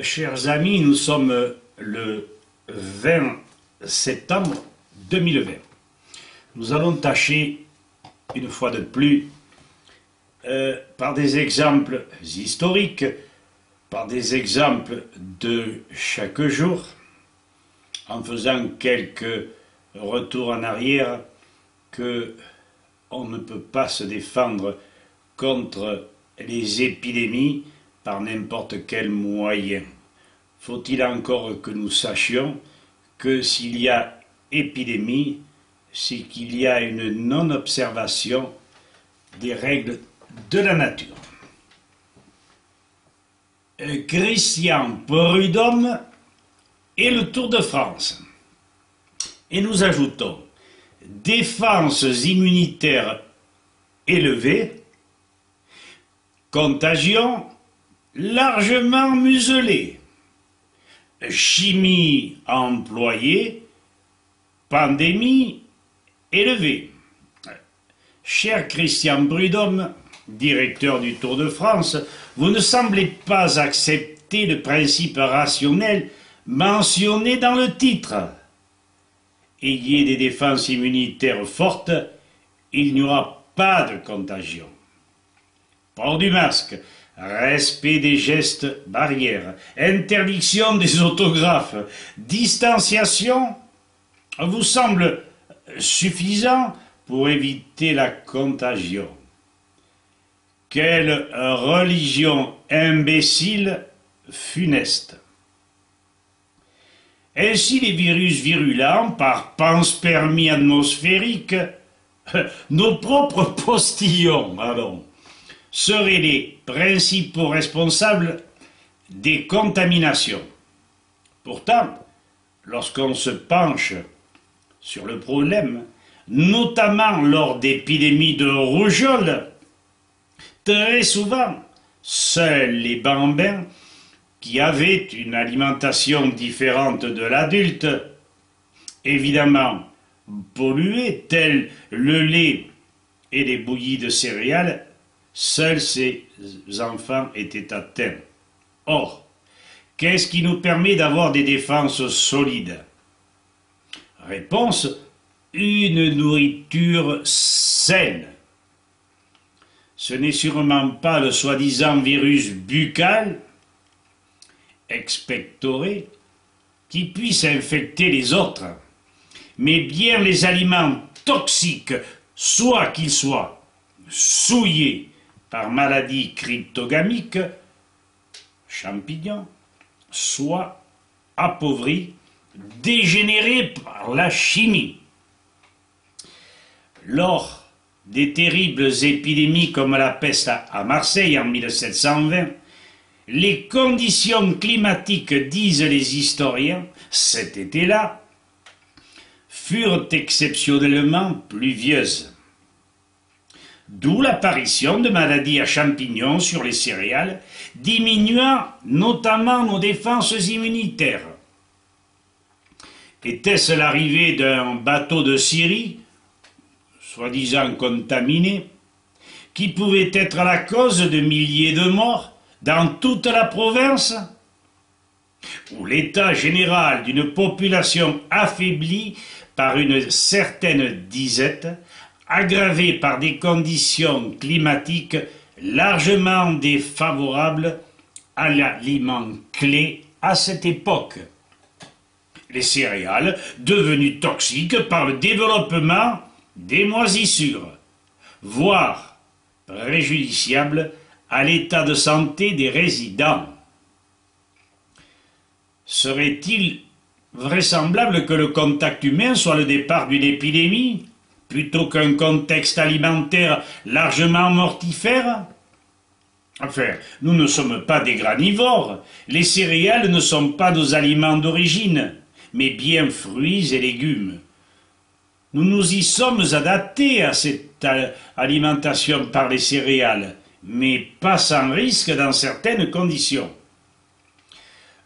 Chers amis, nous sommes le 20 septembre 2020. Nous allons tâcher, une fois de plus, par des exemples historiques, par des exemples de chaque jour, en faisant quelques retours en arrière, que on ne peut pas se défendre contre les épidémies par n'importe quel moyen. Faut-il encore que nous sachions que s'il y a épidémie, c'est qu'il y a une non-observation des règles de la nature. Christian Prudhomme et le Tour de France. Et nous ajoutons défenses immunitaires élevées, contagion largement muselée, chimie employée, pandémie élevée. Cher Christian Prudhomme, directeur du Tour de France, vous ne semblez pas accepter le principe rationnel mentionné dans le titre. Ayez des défenses immunitaires fortes, il n'y aura pas de contagion. Port du masque, respect des gestes barrières, interdiction des autographes, distanciation vous semble suffisant pour éviter la contagion. Quelle religion imbécile, funeste. Ainsi les virus virulents, par panspermie atmosphérique, nos propres postillons, seraient les principaux responsables des contaminations. Pourtant, lorsqu'on se penche sur le problème, notamment lors d'épidémies de rougeole, très souvent, seuls les bambins qui avaient une alimentation différente de l'adulte, évidemment polluée, tels le lait et les bouillies de céréales, seuls ces enfants étaient atteints. Or, qu'est-ce qui nous permet d'avoir des défenses solides? Réponse, une nourriture saine. Ce n'est sûrement pas le soi-disant virus buccal, expectoré, qui puisse infecter les autres, mais bien les aliments toxiques, soit qu'ils soient souillés par maladie cryptogamique, champignons, soit appauvris, dégénérés par la chimie. Lors des terribles épidémies comme la peste à Marseille en 1720, les conditions climatiques, disent les historiens, cet été-là, furent exceptionnellement pluvieuses. D'où l'apparition de maladies à champignons sur les céréales, diminuant notamment nos défenses immunitaires. Était-ce l'arrivée d'un bateau de Syrie, soi-disant contaminé, qui pouvait être la cause de milliers de morts dans toute la province? Ou l'état général d'une population affaiblie par une certaine disette, aggravée par des conditions climatiques largement défavorables à l'aliment clé à cette époque? Les céréales devenues toxiques par le développement des moisissures, voire préjudiciables à l'état de santé des résidents. Serait-il vraisemblable que le contact humain soit le départ d'une épidémie, plutôt qu'un contexte alimentaire largement mortifère? Enfin, nous ne sommes pas des granivores, les céréales ne sont pas nos aliments d'origine, mais bien fruits et légumes. Nous nous y sommes adaptés à cette alimentation par les céréales, mais pas sans risque dans certaines conditions.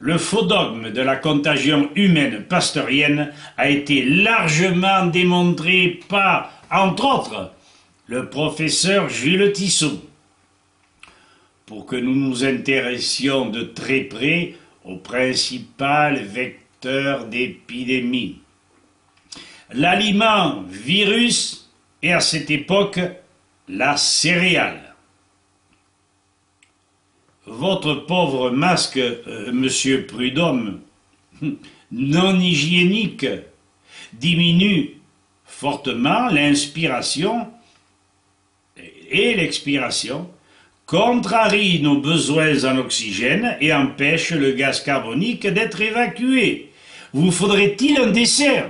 Le faux dogme de la contagion humaine pasteurienne a été largement démontré par, entre autres, le professeur Jules Tissot. pour que nous nous intéressions de très près au principal vecteur d'épidémie. L'aliment virus est à cette époque la céréale. Votre pauvre masque, monsieur Prudhomme, non hygiénique, diminue fortement l'inspiration et l'expiration, contrarie nos besoins en oxygène et empêche le gaz carbonique d'être évacué. Vous faudrait-il un dessert?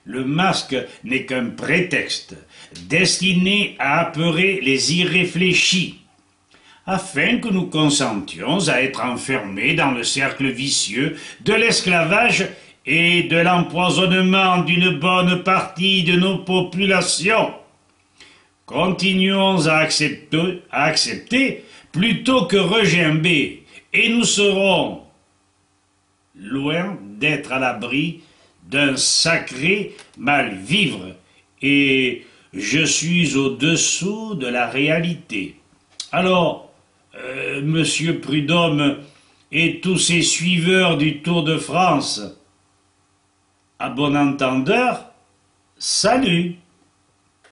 Le masque n'est qu'un prétexte destiné à apeurer les irréfléchis, afin que nous consentions à être enfermés dans le cercle vicieux de l'esclavage et de l'empoisonnement d'une bonne partie de nos populations. Continuons à accepter plutôt que regimber, et nous serons loin d'être à l'abri d'un sacré mal-vivre, et je suis au-dessous de la réalité. Alors, monsieur Prudhomme et tous ces suiveurs du Tour de France, à bon entendeur, salut!